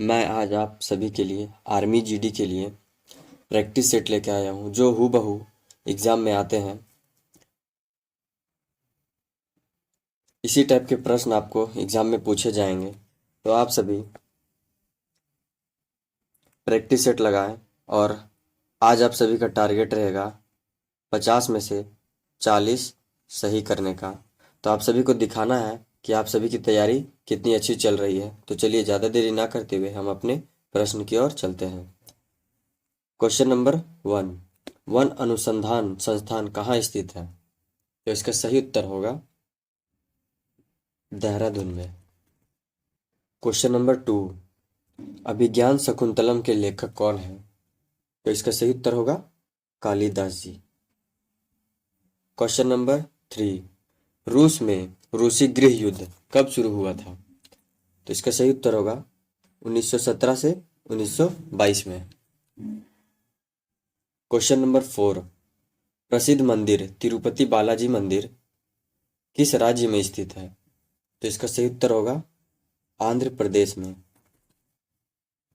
मैं आज आप सभी के लिए आर्मी जीडी के लिए प्रैक्टिस सेट लेके आया हूँ जो हूबहू एग्ज़ाम में आते हैं। इसी टाइप के प्रश्न आपको एग्ज़ाम में पूछे जाएंगे, तो आप सभी प्रैक्टिस सेट लगाएं। और आज आप सभी का टारगेट रहेगा 50 में से 40 सही करने का। तो आप सभी को दिखाना है कि आप सभी की तैयारी कितनी अच्छी चल रही है। तो चलिए ज़्यादा देरी ना करते हुए हम अपने प्रश्न की ओर चलते हैं। क्वेश्चन नंबर 1, वन अनुसंधान संस्थान कहाँ स्थित है? तो इसका सही उत्तर होगा देहरादून में। क्वेश्चन नंबर 2, अभिज्ञान शकुंतलम के लेखक कौन है? तो इसका सही उत्तर होगा कालिदास जी। क्वेश्चन नंबर 3, रूस में रूसी गृह युद्ध कब शुरू हुआ था? तो इसका सही उत्तर होगा 1917 से 1922 में। क्वेश्चन नंबर 4, प्रसिद्ध मंदिर तिरुपति बालाजी मंदिर किस राज्य में स्थित है? तो इसका सही उत्तर होगा आंध्र प्रदेश में।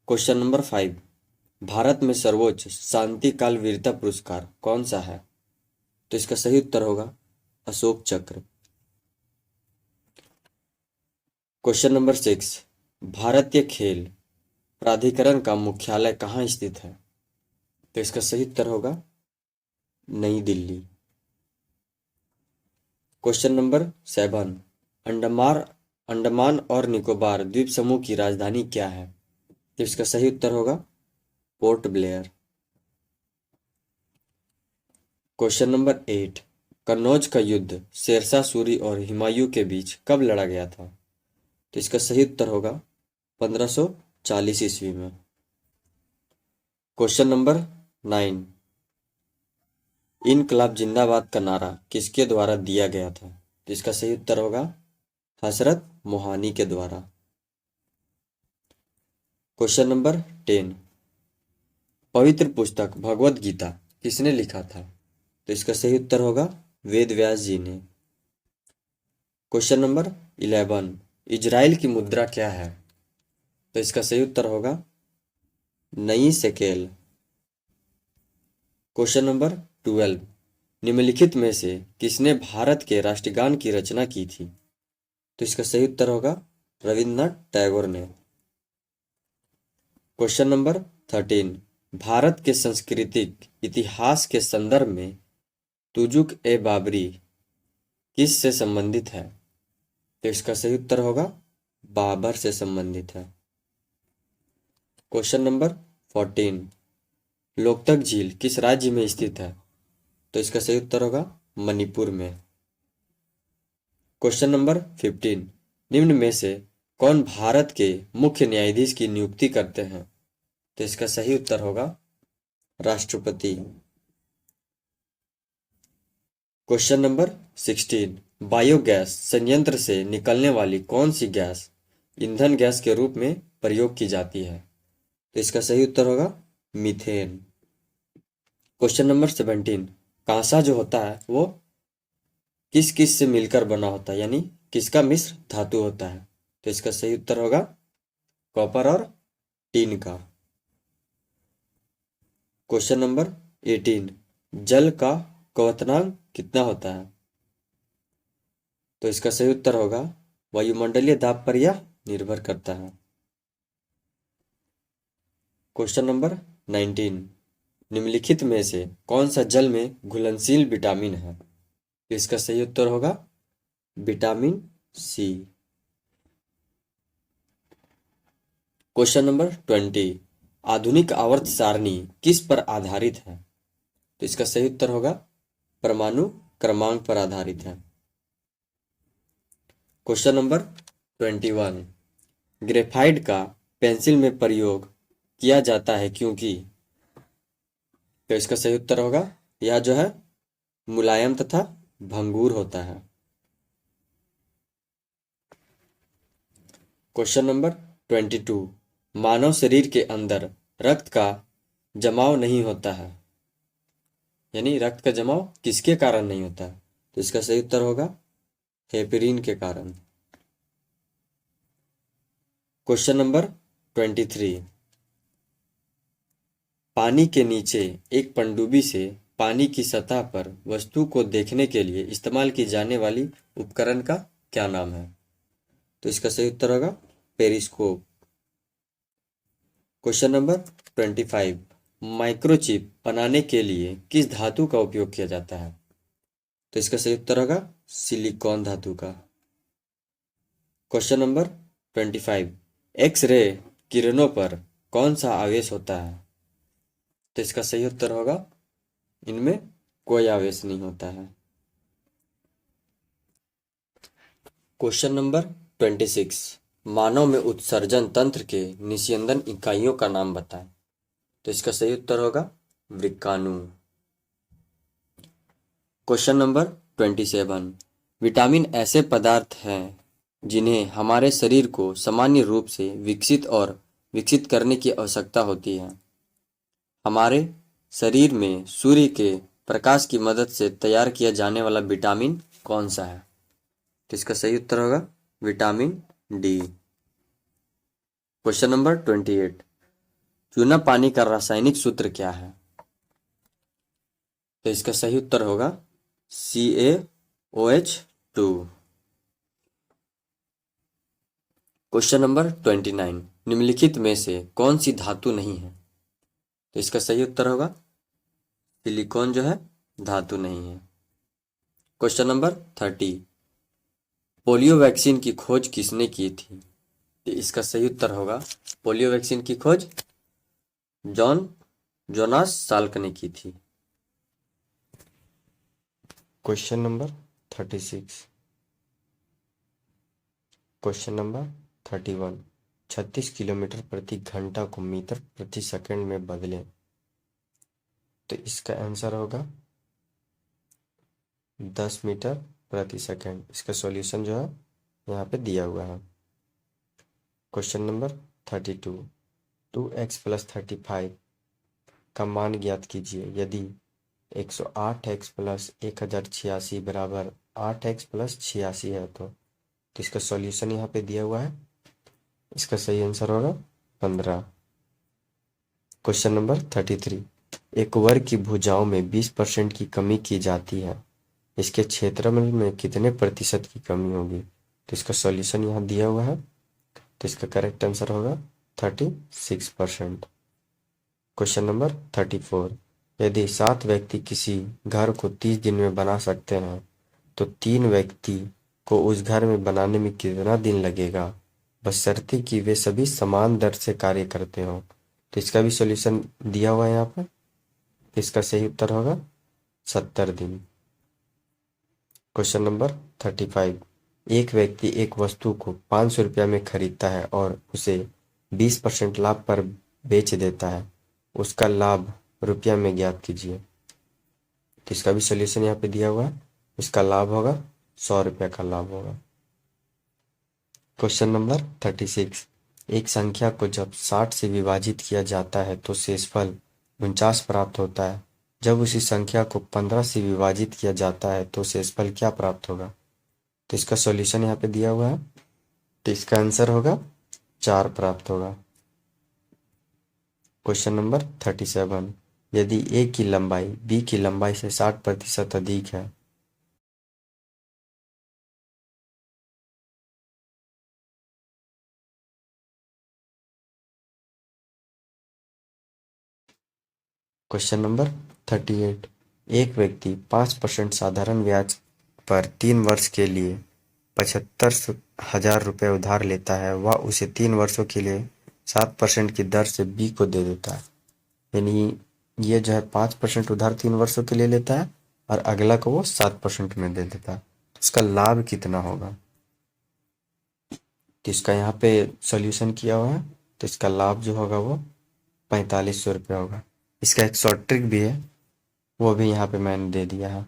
क्वेश्चन नंबर 5, भारत में सर्वोच्च शांति काल वीरता पुरस्कार कौन सा है? तो इसका सही उत्तर होगा अशोक चक्र। क्वेश्चन नंबर 6, भारतीय खेल प्राधिकरण का मुख्यालय कहाँ स्थित है? तो इसका सही उत्तर होगा नई दिल्ली। क्वेश्चन नंबर 7, अंडमान और निकोबार द्वीप समूह की राजधानी क्या है? तो इसका सही उत्तर होगा port Blair. Question number 8, Kannauj का युद्ध शेरशाह सूरी और हुमायूं के बीच कब लड़ा गया था? तो इसका सही उत्तर होगा 1540 ईस्वी में। क्वेश्चन नंबर 9, इनकलाब जिंदाबाद का नारा किसके द्वारा दिया गया था? तो इसका सही उत्तर होगा हजरत मोहानी के द्वारा। क्वेश्चन नंबर 10, पवित्र पुस्तक भगवत गीता किसने लिखा था? तो इसका सही उत्तर होगा वेद व्यास जी ने। क्वेश्चन नंबर 11, इजराइल की मुद्रा क्या है? तो इसका सही उत्तर होगा नई शेकेल। क्वेश्चन नंबर 12, निम्नलिखित में से किसने भारत के राष्ट्रगान की रचना की थी? तो इसका सही उत्तर होगा रविन्द्रनाथ टैगोर ने। क्वेश्चन नंबर 13, भारत के सांस्कृतिक इतिहास के संदर्भ में तुजुक ए बाबरी किस से संबंधित है? तो इसका सही उत्तर होगा बाबर से संबंधित है। क्वेश्चन नंबर 14, लोकतक झील किस राज्य में स्थित है? तो इसका सही उत्तर होगा मणिपुर में। क्वेश्चन नंबर 15, निम्न में से कौन भारत के मुख्य न्यायाधीश की नियुक्ति करते हैं? तो इसका सही उत्तर होगा राष्ट्रपति। क्वेश्चन नंबर 16, बायोगैस संयंत्र से निकलने वाली कौन सी गैस ईंधन गैस के रूप में प्रयोग की जाती है? तो इसका सही उत्तर होगा मीथेन। क्वेश्चन नंबर 17, कांसा जो होता है वो किस किस से मिलकर बना होता है, यानी किसका मिश्र धातु होता है? तो इसका सही उत्तर होगा कॉपर और टीन का। क्वेश्चन नंबर 18, जल का क्वथनांक कितना होता है? तो इसका सही उत्तर होगा वायुमंडलीय दाब पर यह निर्भर करता है। क्वेश्चन नंबर 19, निम्नलिखित में से कौन सा जल में घुलनशील विटामिन है? तो इसका सही उत्तर होगा विटामिन सी। क्वेश्चन नंबर 20, आधुनिक आवर्त सारणी किस पर आधारित है? तो इसका सही उत्तर होगा परमाणु क्रमांक पर आधारित है। क्वेश्चन नंबर 21, ग्रेफाइट का पेंसिल में प्रयोग किया जाता है क्योंकि? तो इसका सही उत्तर होगा यह जो है मुलायम तथा भंगुर होता है। क्वेश्चन नंबर 22, मानव शरीर के अंदर रक्त का जमाव नहीं होता है, यानी रक्त का जमाव किसके कारण नहीं होता है? तो इसका सही उत्तर होगा हेपेरिन के कारण। क्वेश्चन नंबर 23 पानी के नीचे एक पनडुब्बी से पानी की सतह पर वस्तु को देखने के लिए इस्तेमाल की जाने वाली उपकरण का क्या नाम है? तो इसका सही उत्तर होगा पेरिस्कोप। क्वेश्चन नंबर 25 माइक्रोचिप बनाने के लिए किस धातु का उपयोग किया जाता है? तो इसका सही उत्तर होगा सिलिकॉन धातु का। क्वेश्चन नंबर 25 एक्स रे किरणों पर कौन सा आवेश होता है? तो इसका सही उत्तर होगा इनमें कोई आवेश नहीं होता है। क्वेश्चन नंबर 26 मानव में उत्सर्जन तंत्र के निस्यंदन इकाइयों का नाम बताएं। तो इसका सही उत्तर होगा वृक्काणु। क्वेश्चन नंबर 27 विटामिन ऐसे पदार्थ हैं जिन्हें हमारे शरीर को सामान्य रूप से विकसित करने की आवश्यकता होती है। हमारे शरीर में सूर्य के प्रकाश की मदद से तैयार किया जाने वाला विटामिन कौन सा है? तो इसका सही उत्तर होगा विटामिन डी। क्वेश्चन नंबर 28 चूना पानी का रासायनिक सूत्र क्या है? तो इसका सही उत्तर होगा CaOH2। क्वेश्चन नंबर 29 निम्नलिखित में से कौन सी धातु नहीं है? तो इसका सही उत्तर होगा सिलिकॉन जो है धातु नहीं है। क्वेश्चन नंबर 30 पोलियो वैक्सीन की खोज किसने की थी? तो इसका सही उत्तर होगा पोलियो वैक्सीन की खोज जोनास साल्क ने की थी। Question number 36 question number 31 36 kilometre प्रति घंटा को मीटर प्रति सेकंड में बदलें। तो इसका आंसर होगा 10 मीटर प्रति सेकंड। इसका सॉल्यूशन जो है यहाँ पे दिया हुआ है। क्वेश्चन नंबर 32 2x + 35 का मान ज्ञात कीजिए यदि 108x + 1086 बराबर 8x + 86 है तो इसका सॉल्यूशन यहाँ पे दिया हुआ है। इसका सही आंसर होगा 15। क्वेश्चन नंबर 33 एक वर्ग की भुजाओं में 20% की कमी की जाती है, इसके क्षेत्रफल में कितने प्रतिशत की कमी होगी? तो इसका सॉल्यूशन यहाँ दिया हुआ है। तो इसका करेक्ट आंसर होगा 36%। क्वेश्चन नंबर 34 यदि 7 व्यक्ति किसी घर को 30 दिन में बना सकते हैं तो 3 व्यक्ति को उस घर में बनाने में कितना दिन लगेगा, बशर्ते कि वे सभी समान दर से कार्य करते हो। तो इसका भी सॉल्यूशन दिया हुआ है यहाँ पर। इसका सही उत्तर होगा 70 दिन। क्वेश्चन नंबर 35 एक व्यक्ति एक वस्तु को 500 रुपया में खरीदता है और उसे 20% लाभ पर बेच देता है, उसका लाभ रुपया में ज्ञात कीजिए। तो इसका भी सॉल्यूशन यहाँ पे दिया हुआ है। इसका लाभ होगा 100 रुपया का लाभ होगा। क्वेश्चन नंबर 36 एक संख्या को जब 60 से विभाजित किया जाता है तो शेषफल 49 प्राप्त होता है, जब उसी संख्या को 15 से विभाजित किया जाता है तो शेषफल क्या प्राप्त होगा? तो इसका सॉल्यूशन यहाँ पे दिया हुआ है। तो इसका आंसर होगा 4 प्राप्त होगा। क्वेश्चन नंबर 37 यदि ए की लंबाई बी की लंबाई से 60% अधिक है क्वेश्चन नंबर 38 एक व्यक्ति 5% साधारण ब्याज पर 3 वर्ष के लिए 75,000 रुपये उधार लेता है, वह उसे 3 वर्षों के लिए 7% की दर से बी को दे देता है। यानी ये जो है 5% उधार 3 वर्षों के लिए लेता है और अगला को वो 7% में दे देता है। इसका लाभ कितना होगा? तो इसका यहाँ पे सॉल्यूशन किया हुआ है। तो इसका लाभ जो होगा वो 4500 रुपया होगा। इसका एक शॉर्ट ट्रिक भी है, वो भी यहाँ पे मैंने दे दिया है।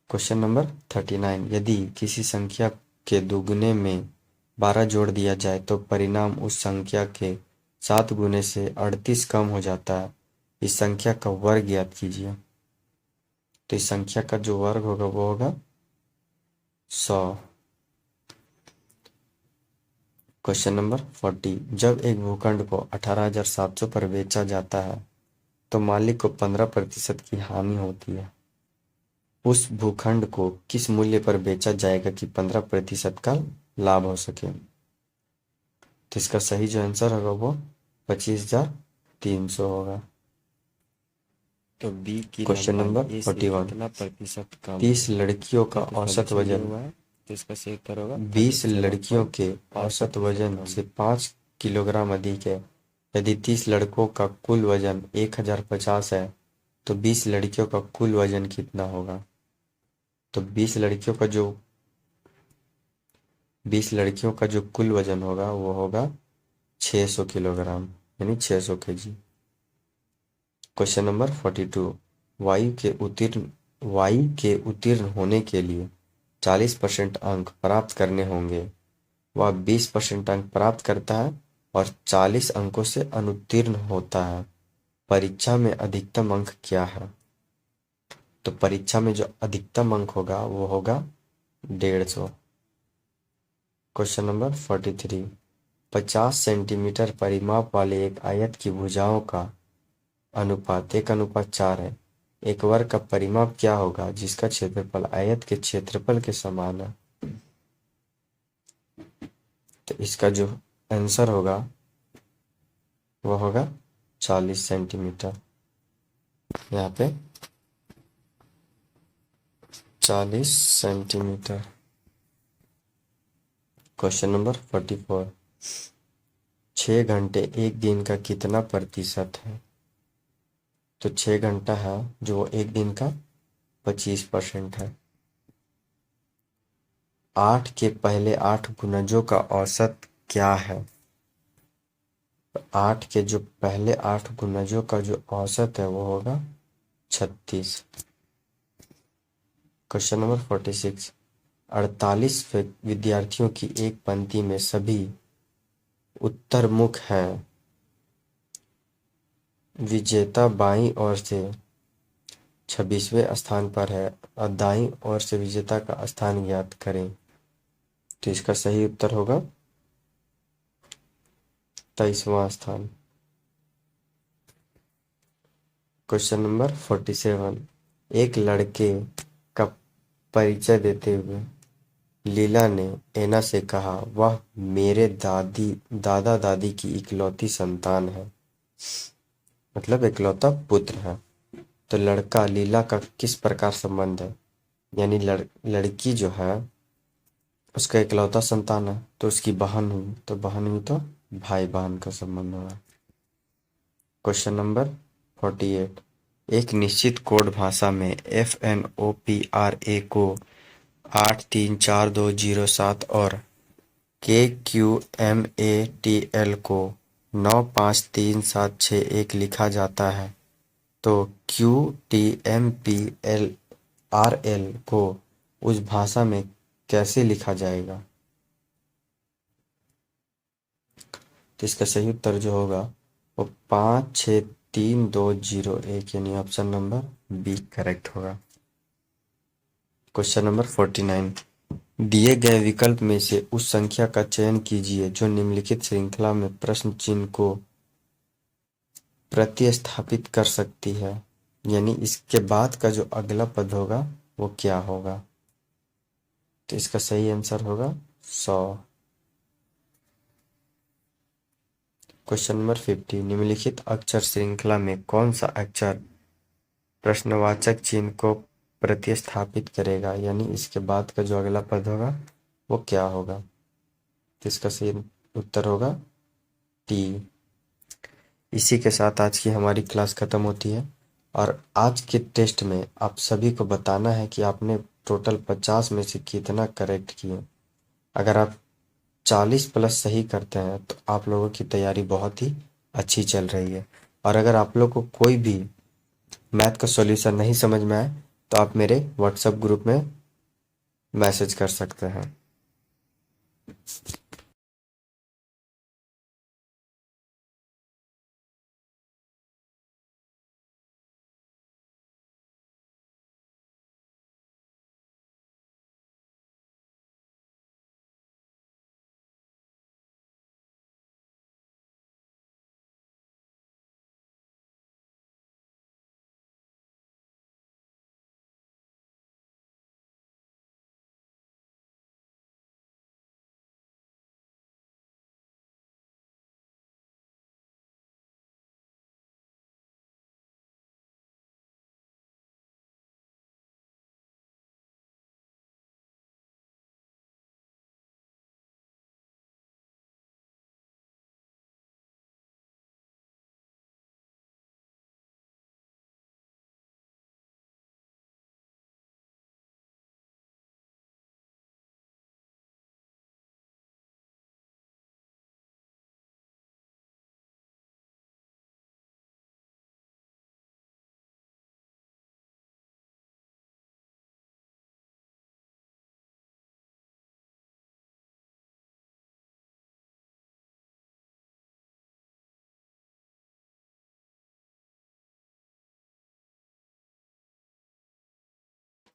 क्वेश्चन नंबर 39 यदि किसी संख्या के दुगुने में 12 जोड़ दिया जाए तो परिणाम उस संख्या के 7 गुने से 38 कम हो जाता है, इस संख्या का वर्ग ज्ञात कीजिए। तो इस संख्या का जो वर्ग होगा वो होगा 100। क्वेश्चन नंबर 40, जब एक भूखंड को 18,700 पर बेचा जाता है तो मालिक को 15% की हानि होती है। उस भूखंड को किस मूल्य पर बेचा जाएगा कि 15% का लाभ हो सके? तो इसका सही जो आंसर होगा वो 25,300 होगा। तो बी की क्वेश्चन लंबाई नंबर ए से 41, कितना प्रतिशत कम 30 लड़कियों का औसत दिया वजन हुआ है? तो इसका सही उत्तर होगा 20 लड़कियों के औसत वजन से 5 किलोग्राम अधिक है। यदि 30 लड़कों का कुल वजन 1050 है तो 20 लड़कियों का कुल वजन कितना होगा? तो 20 लड़कियों का जो कुल वजन होगा वो होगा 600 किलोग्राम, यानी 600 केजी। क्वेश्चन नंबर 42, वायु के उत्तीर्ण होने के लिए 40% अंक प्राप्त करने होंगे। वह 20% अंक प्राप्त करता है और 40 अंकों से अनुत्तीर्ण होता है। परीक्षा में अधिकतम अंक क्या है? तो परीक्षा में जो अधिकतम अंक होगा वो होगा 150। क्वेश्चन नंबर 43, 50 सेंटीमीटर परिमाप वाले एक आयत की भुजाओं का अनुपात 1:4 है। एक वर्ग का परिमाप क्या होगा जिसका क्षेत्रफल आयत के क्षेत्रफल के समान है? तो इसका जो आंसर होगा वो होगा 40 सेंटीमीटर। यहाँ पे 40 सेंटीमीटर। क्वेश्चन नंबर 44, 6 घंटे एक दिन का कितना प्रतिशत है? तो 6 घंटा है जो एक दिन का 25% है। 8 के पहले 8 गुणजों का औसत क्या है? 8 के जो पहले 8 गुणजों का जो औसत है वो होगा 36। क्वेश्चन नंबर 46, 48 विद्यार्थियों की एक पंक्ति में सभी उत्तरमुख हैं। विजेता बाईं ओर से 26वें स्थान पर है और दाईं ओर से विजेता का स्थान ज्ञात करें। तो इसका सही उत्तर होगा 23वां स्थान। क्वेश्चन नंबर 47, एक लड़के का परिचय देते हुए लीला ने एना से कहा, वह मेरे दादा दादी की इकलौती संतान है, मतलब इकलौता पुत्र है। तो लड़का लीला का किस प्रकार संबंध है? यानी लड़की जो है उसका इकलौता संतान है तो उसकी बहन हुई, तो बहन हुई तो भाई बहन का संबंध होगा। क्वेश्चन नंबर 48, एक निश्चित कोड भाषा में FNOPRA को 834207 और KQMATL को 953761 लिखा जाता है, तो QTMPLRL को उस भाषा में कैसे लिखा जाएगा? तो इसका सही उत्तर जो होगा वो 563201, यानी ऑप्शन नंबर बी करेक्ट होगा। क्वेश्चन नंबर 49, दिए गए विकल्प में से उस संख्या का चयन कीजिए जो निम्नलिखित श्रृंखला में प्रश्न चिन्ह को प्रतिस्थापित कर सकती है, यानी इसके बाद का जो अगला पद होगा वो क्या होगा? तो इसका सही आंसर होगा 100। क्वेश्चन नंबर 50, निम्नलिखित अक्षर श्रृंखला में कौन सा अक्षर प्रश्नवाचक चिन्ह को प्रतिस्थापित करेगा, यानी इसके बाद का जो अगला पद होगा वो क्या होगा? तो इसका सही उत्तर होगा टी। इसी के साथ आज की हमारी क्लास खत्म होती है और आज के टेस्ट में आप सभी को बताना है कि आपने टोटल 50 में से कितना करेक्ट किए। अगर आप 40 प्लस सही करते हैं तो आप लोगों की तैयारी बहुत ही अच्छी चल रही है। और अगर आप लोग को कोई भी मैथ का सॉल्यूशन नहीं समझ में आए तो आप मेरे व्हाट्सएप ग्रुप में मैसेज कर सकते हैं।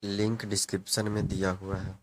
लिंक डिस्क्रिप्शन में दिया हुआ है।